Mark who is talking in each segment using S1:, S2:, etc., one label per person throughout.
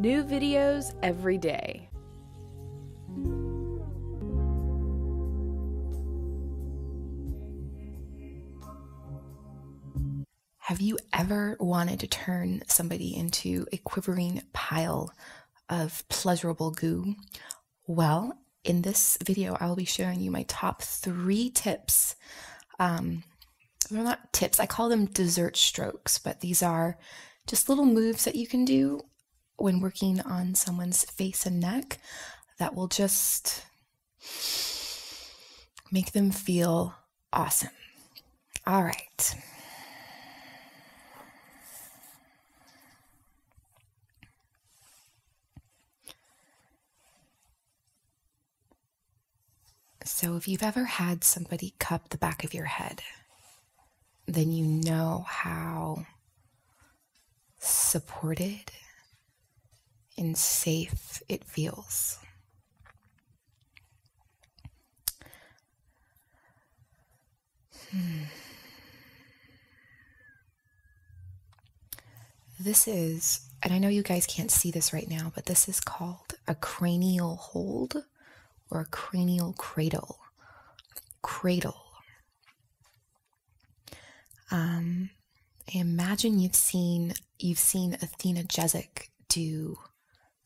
S1: New videos every day.
S2: Have you ever wanted to turn somebody into a quivering pile of pleasurable goo? Well, in this video, I will be showing you my top 3 tips. They're not tips, I call them dessert strokes, but these are just little moves that you can do when working on someone's face and neck that will just make them feel awesome. All right. So if you've ever had somebody cup the back of your head, then you know how supported and safe it feels. This is, and I know you guys can't see this right now, but this is called a cranial hold or a cranial cradle. I imagine you've seen Athena Jezic do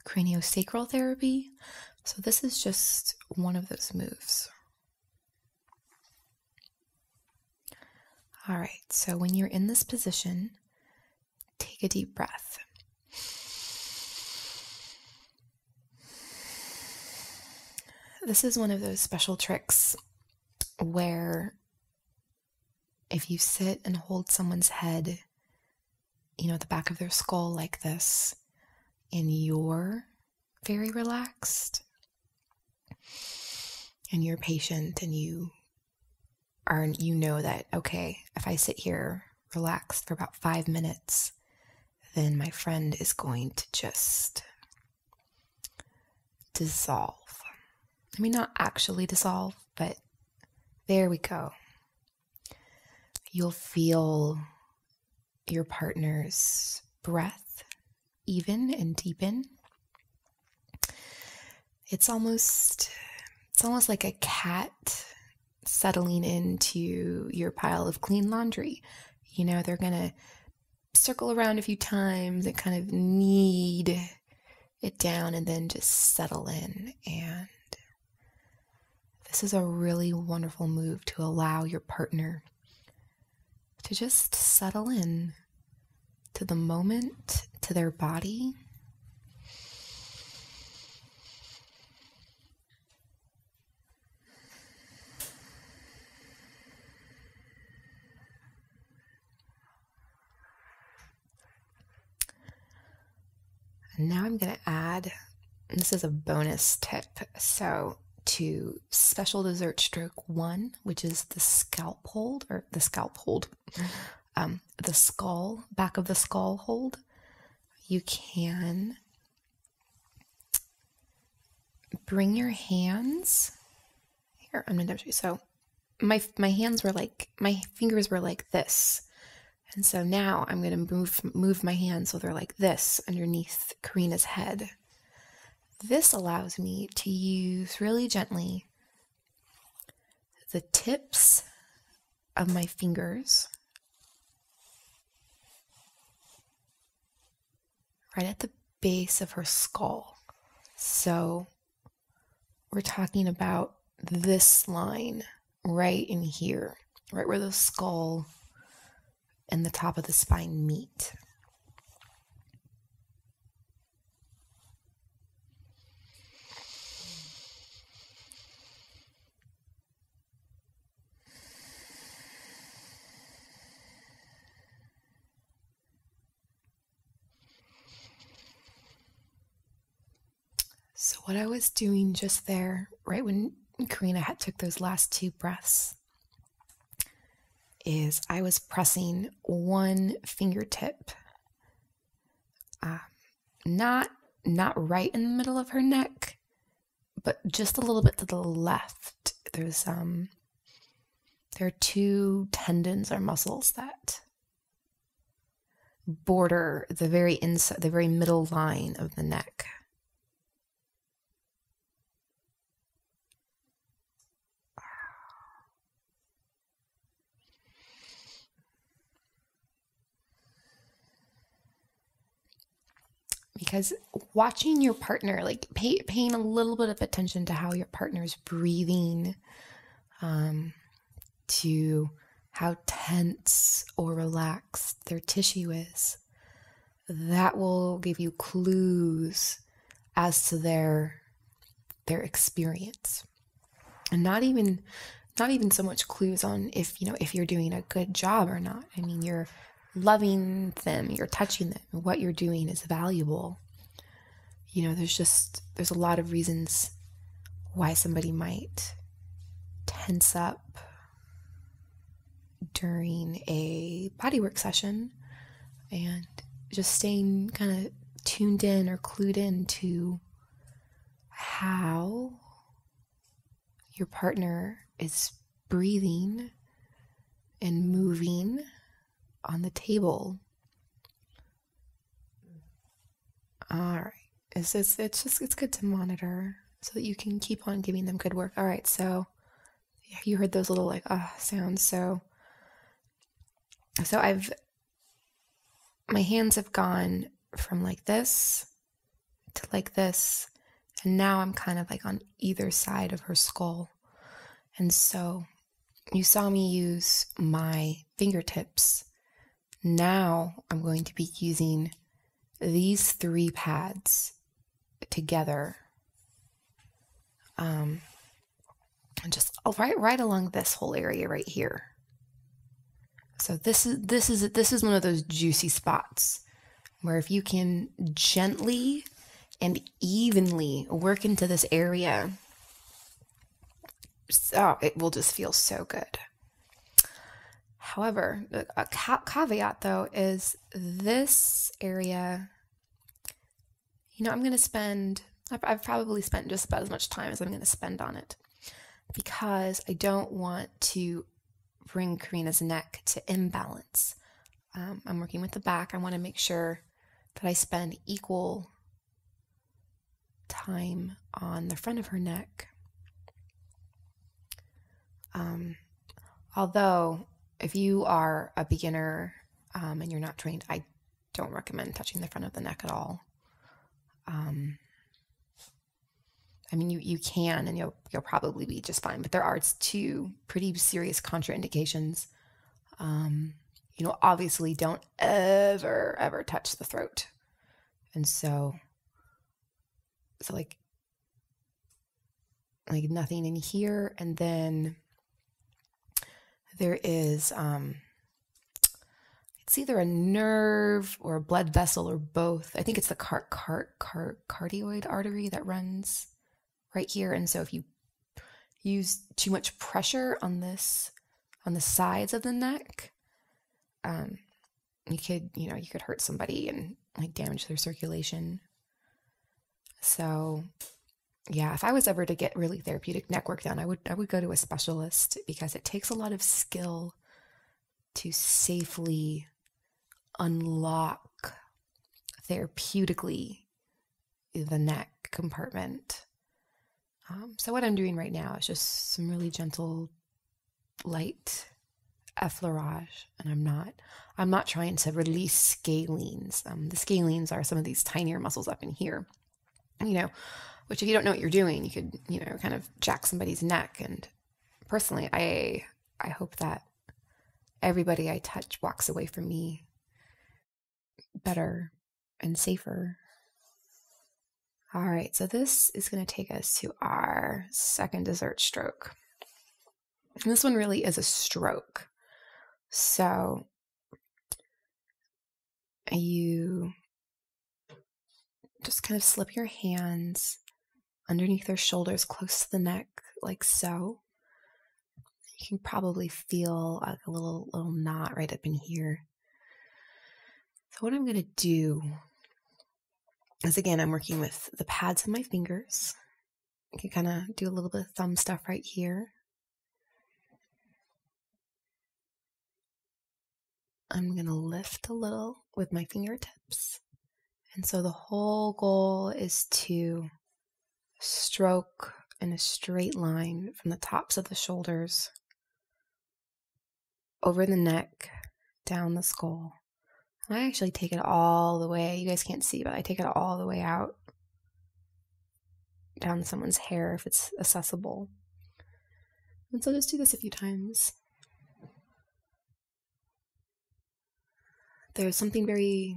S2: craniosacral therapy. So this is just one of those moves. All right, so when you're in this position, take a deep breath. This is one of those special tricks where if you sit and hold someone's head, the back of their skull like this, and you're very relaxed, and you're patient, and you know that, okay, if I sit here relaxed for about 5 minutes, then my friend is going to just dissolve. I mean, not actually dissolve, but there we go. You'll feel your partner's breath even and deepen. It's almost like a cat settling into your pile of clean laundry. They're gonna circle around a few times and kind of knead it down and then just settle in. And this is a really wonderful move to allow your partner to just settle in to the moment, to their body. And now I'm going to add, and this is a bonus tip, so to special dessert stroke 1, which is the scalp hold, the skull, back of the skull hold, you can bring your hands, here, I'm going to show you, so my fingers were like this, and so now I'm going to move my hands so they're like this underneath Karina's head. This allows me to use really gently the tips of my fingers right at the base of her skull. So we're talking about this line right in here, right where the skull and the top of the spine meet. So what I was doing just there, right when Karina took those last 2 breaths, is I was pressing one fingertip, not right in the middle of her neck, but just a little bit to the left. There are 2 tendons or muscles that border the very inside, the very middle line of the neck. Because watching your partner, like paying a little bit of attention to how your partner's breathing, to how tense or relaxed their tissue is, that will give you clues as to their experience. And not even so much clues on if you're doing a good job or not. I mean, you're loving them, you're touching them, what you're doing is valuable. There's a lot of reasons why somebody might tense up during a bodywork session, and just staying kind of tuned in or clued in to how your partner is breathing and moving on the table. All right. It's good to monitor so that you can keep on giving them good work. All right. So you heard those little sounds. So my hands have gone from like this to like this. And now I'm kind of like on either side of her skull. And so you saw me use my fingertips. Now I'm going to be using these 3 pads together. And just right along this whole area right here. So this is one of those juicy spots where if you can gently and evenly work into this area, so it will just feel so good. However, a caveat though is this area, I've probably spent just about as much time as I'm going to spend on it, because I don't want to bring Karina's neck to imbalance. I'm working with the back. I want to make sure that I spend equal time on the front of her neck. Although, if you are a beginner and you're not trained, I don't recommend touching the front of the neck at all. I mean, you can, and you'll probably be just fine. But there are 2 pretty serious contraindications. Obviously, don't ever touch the throat. And so like nothing in here, and then there is it's either a nerve or a blood vessel or both. I think it's the cardioid artery that runs right here. And so if you use too much pressure on the sides of the neck, you could hurt somebody and damage their circulation. So yeah, if I was ever to get really therapeutic neck work done, I would go to a specialist, because it takes a lot of skill to safely unlock therapeutically the neck compartment. So what I'm doing right now is just some really gentle, light effleurage, and I'm not trying to release scalenes. The scalenes are some of these tinier muscles up in here, which if you don't know what you're doing, you could, kind of jack somebody's neck. And personally, I hope that everybody I touch walks away from me better and safer. All right, so this is going to take us to our second dessert stroke. And this one really is a stroke. So you just kind of slip your hands underneath their shoulders, close to the neck, like so. You can probably feel like a little knot right up in here. So what I'm going to do is, again, I'm working with the pads of my fingers. I can kind of do a little bit of thumb stuff right here. I'm going to lift a little with my fingertips. And so the whole goal is to stroke in a straight line from the tops of the shoulders, over the neck, down the skull. And I actually take it all the way. You guys can't see, but I take it all the way out, down someone's hair if it's accessible. And so just do this a few times. There's something very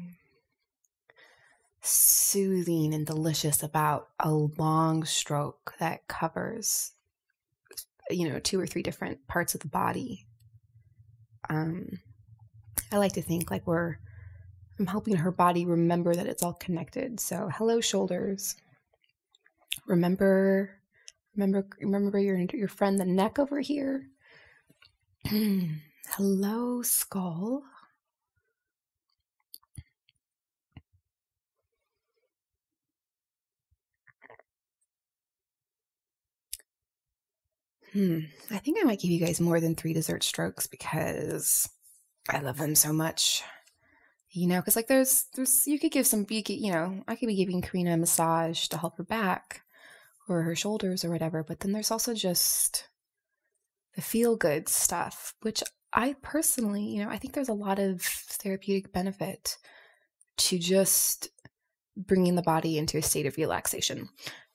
S2: soothing and delicious about a long stroke that covers, 2 or 3 different parts of the body. I like to think like I'm helping her body remember that it's all connected. So hello, shoulders. Remember your friend, the neck over here. Hello, skull. I think I might give you guys more than 3 dessert strokes because I love them so much. Because like there's you could give I could be giving Karina a massage to help her back or her shoulders or whatever, but then there's also just the feel-good stuff, which I personally, I think there's a lot of therapeutic benefit to just bringing the body into a state of relaxation.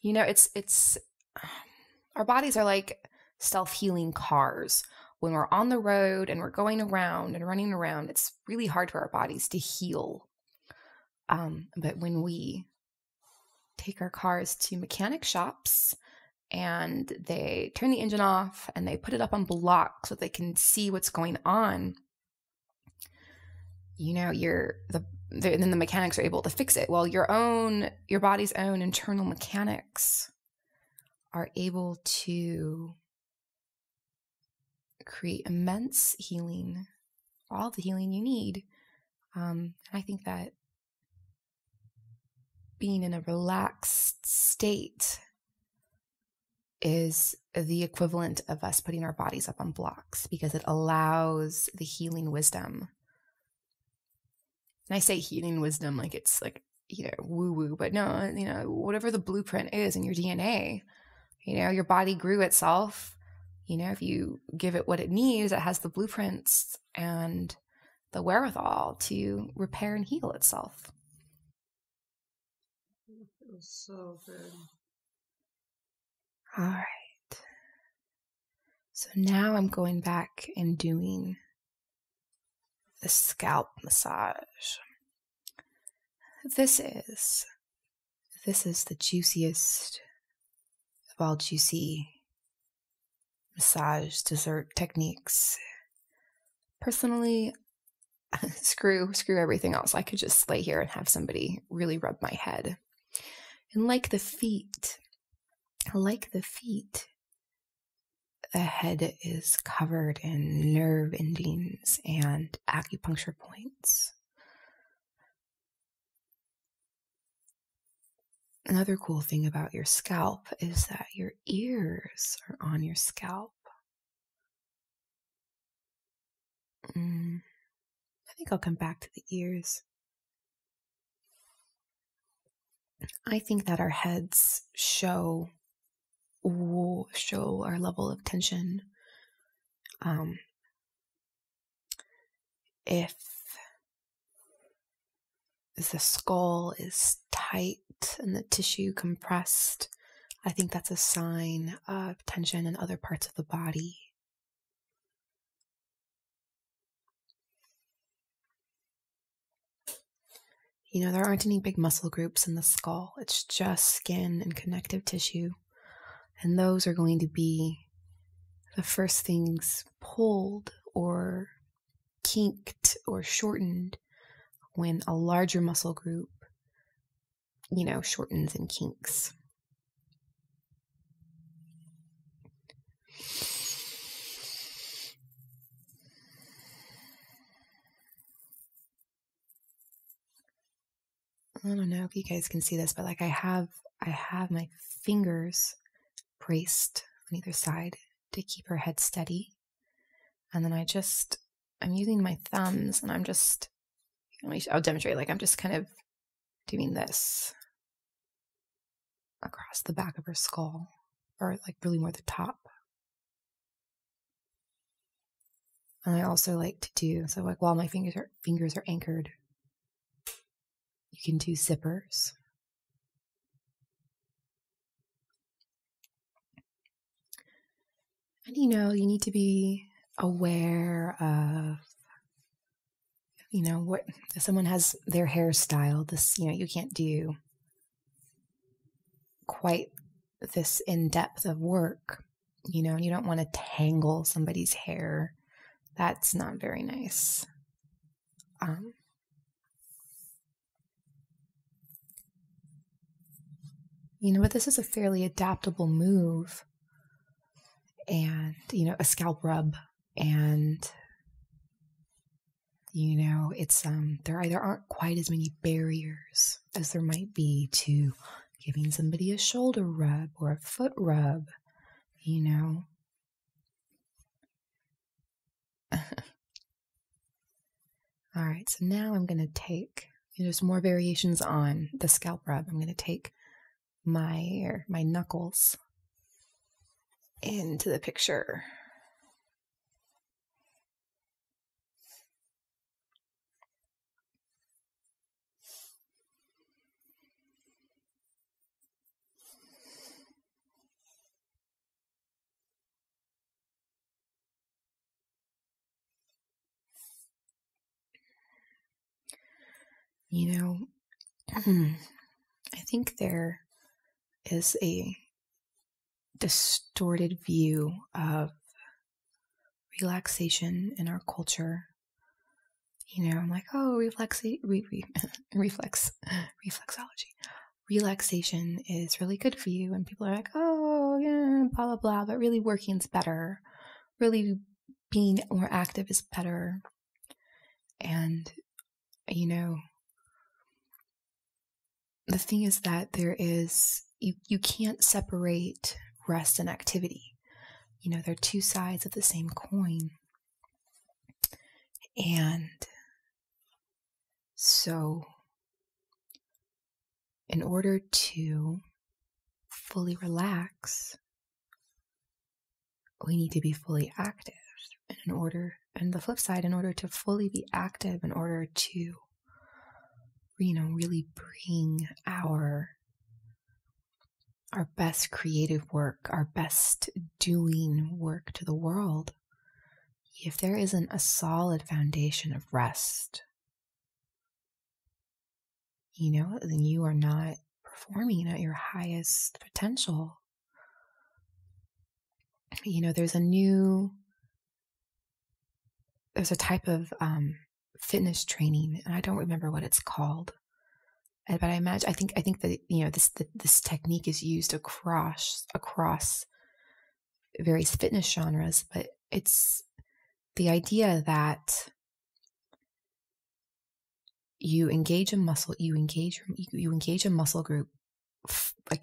S2: It's our bodies are like self-healing cars. When we're on the road and we're going around and running around, it's really hard for our bodies to heal. But when we take our cars to mechanic shops and they turn the engine off and they put it up on block so they can see what's going on, then the mechanics are able to fix it. Well, your body's own internal mechanics are able to create immense healing, all the healing you need. I think that being in a relaxed state is the equivalent of us putting our bodies up on blocks because it allows the healing wisdom. And I say healing wisdom like it's like, woo-woo, but no, whatever the blueprint is in your DNA, your body grew itself. If you give it what it needs, it has the blueprints and the wherewithal to repair and heal itself.
S3: It feels so good.
S2: All right. So now I'm going back and doing the scalp massage. This is the juiciest of all juicy massage dessert techniques. Personally, screw everything else. I could just lay here and have somebody really rub my head. And like the feet, the head is covered in nerve endings and acupuncture points. Another cool thing about your scalp is that your ears are on your scalp. I think I'll come back to the ears. I think that our heads show our level of tension. If the skull is tight and the tissue compressed, I think that's a sign of tension in other parts of the body. There aren't any big muscle groups in the skull. It's just skin and connective tissue. And those are going to be the first things pulled or kinked or shortened when a larger muscle group, shortens and kinks. I don't know if you guys can see this, but like I have my fingers braced on either side to keep her head steady. And then I'm using my thumbs and I'm just I'll demonstrate. Like I'm just kind of doing this across the back of her skull, or like really more the top. And I also like to do, so like while my fingers are anchored, you can do zippers. And you need to be aware of, what if someone has their hairstyle, this, you can't do quite this in-depth of work. You don't want to tangle somebody's hair. That's not very nice. But this is a fairly adaptable move, and a scalp rub, and it's there aren't quite as many barriers as there might be to giving somebody a shoulder rub or a foot rub. All right, so now I'm going to take, there's more variations on the scalp rub. I'm going to take my knuckles into the picture. I think there is a distorted view of relaxation in our culture. I'm like, oh, reflexology. Relaxation is really good for you. And people are like, oh, yeah, blah, blah, blah. But really working's better. Really being more active is better. And, the thing is that there is, you can't separate rest and activity. They're two sides of the same coin. And so, in order to fully relax, we need to be fully active. And the flip side, in order to fully be active, in order to really bring our best creative work, our best doing work to the world, if there isn't a solid foundation of rest, then you are not performing at your highest potential. There's a type of fitness training, and I don't remember what it's called, but I think that this technique is used across various fitness genres, but it's the idea that you engage a muscle group like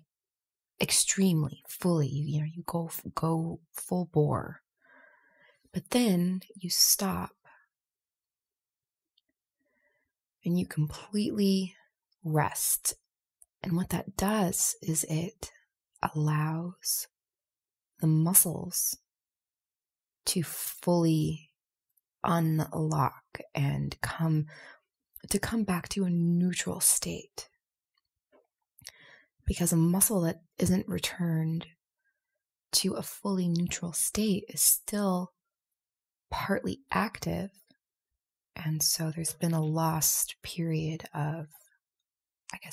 S2: extremely fully. You go full bore, but then you stop and you completely rest. And what that does is it allows the muscles to fully unlock and come back to a neutral state. Because a muscle that isn't returned to a fully neutral state is still partly active. And so there's been a lost period of,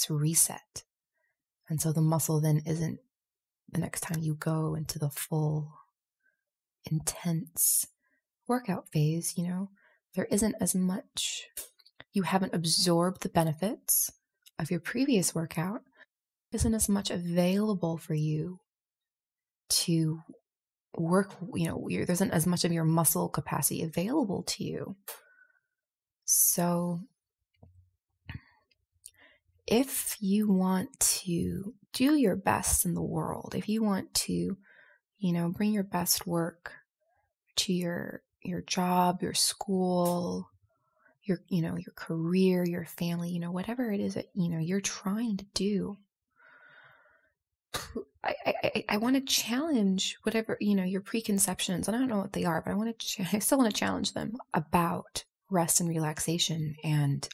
S2: reset. And so the muscle then isn't, the next time you go into the full intense workout phase, there isn't as much, you haven't absorbed the benefits of your previous workout, isn't as much available for you to work, there isn't as much of your muscle capacity available to you. So if you want to do your best in the world, if you want to, bring your best work to your job, your school, your career, your family, whatever it is that, you're trying to do. I want to challenge whatever, your preconceptions. And I don't know what they are, but I still want to challenge them about rest and relaxation, and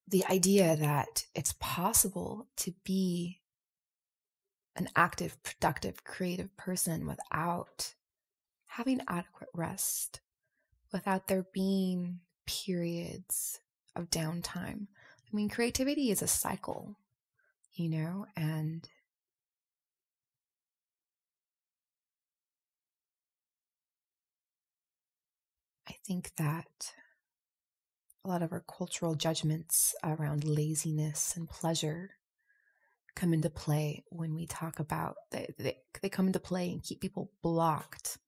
S2: the idea that it's possible to be an active, productive, creative person without having adequate rest, without there being periods of downtime. I mean, creativity is a cycle, and I think that a lot of our cultural judgments around laziness and pleasure come into play when we talk about they come into play and keep people blocked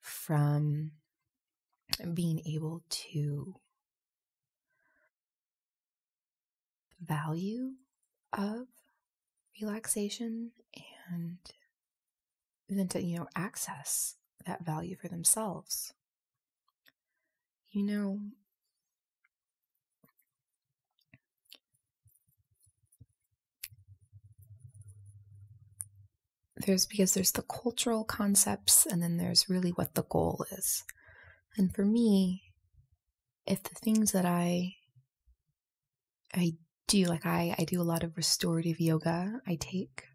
S2: from being able to value of relaxation and then to access that value for themselves. There's the cultural concepts, and then there's really what the goal is. And for me, if the things that I do, like I do a lot of restorative yoga, I take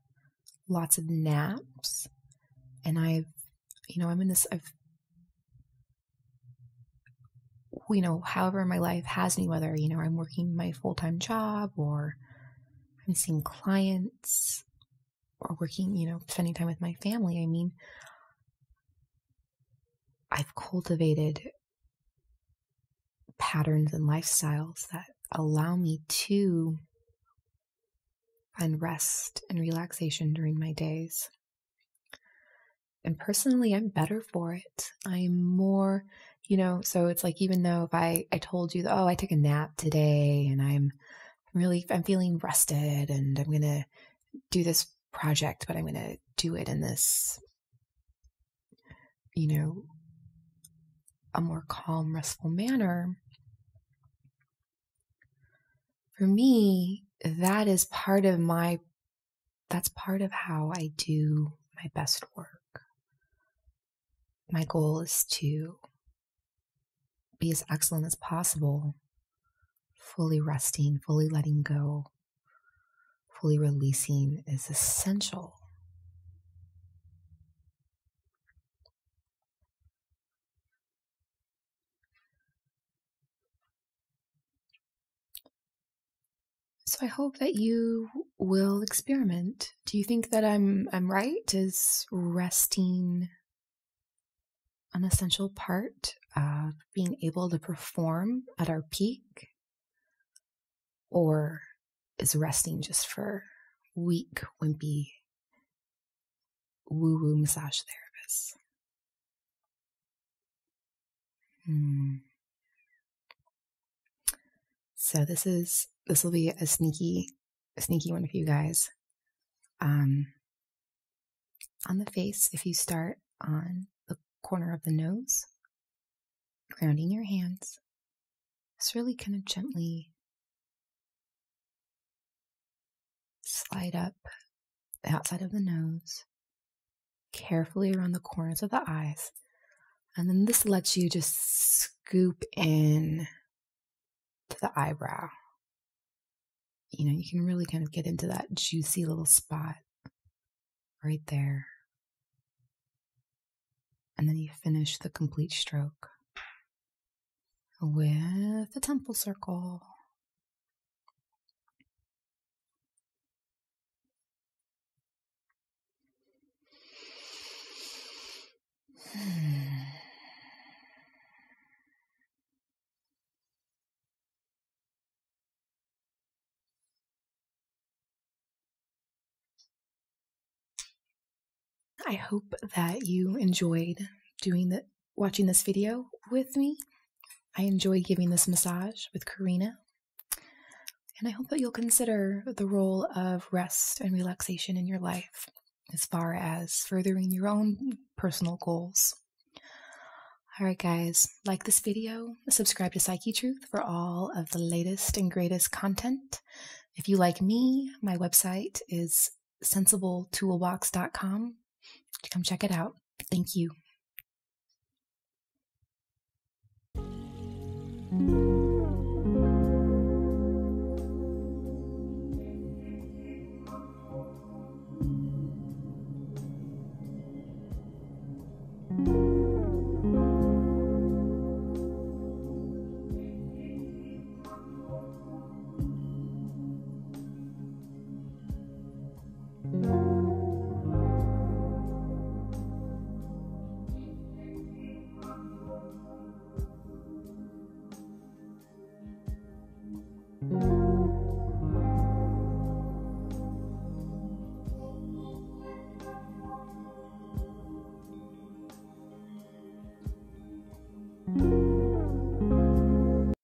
S2: lots of naps, and I'm in this, however my life has me, whether, I'm working my full-time job, or I'm seeing clients, or working, spending time with my family. I mean, I've cultivated patterns and lifestyles that allow me to find rest and relaxation during my days. And personally, I'm better for it. I'm more, so it's like, even though if I told you, I took a nap today and I'm feeling rested and I'm going to do this project, but I'm going to do it in this, a more calm, restful manner. For me, that's part of how I do my best work. My goal is to be as excellent as possible, fully resting, fully letting go, fully releasing is essential. So I hope that you will experiment. Do you think that I'm right? Is resting an essential part of being able to perform at our peak? Or is resting just for weak, wimpy, woo-woo massage therapists? So this will be a sneaky one for you guys. On the face, if you start on the corner of the nose, grounding your hands, just really kind of gently slide up the outside of the nose, carefully around the corners of the eyes, and then this lets you just scoop in to the eyebrow. You can really kind of get into that juicy little spot right there. And then you finish the complete stroke with the temple circle. I hope that you enjoyed watching this video with me. I enjoyed giving this massage with Karina. And I hope that you'll consider the role of rest and relaxation in your life as far as furthering your own personal goals. All right, guys, like this video, subscribe to Psyche Truth for all of the latest and greatest content. If you like me, my website is sensibletoolbox.com. Come check it out. Thank you.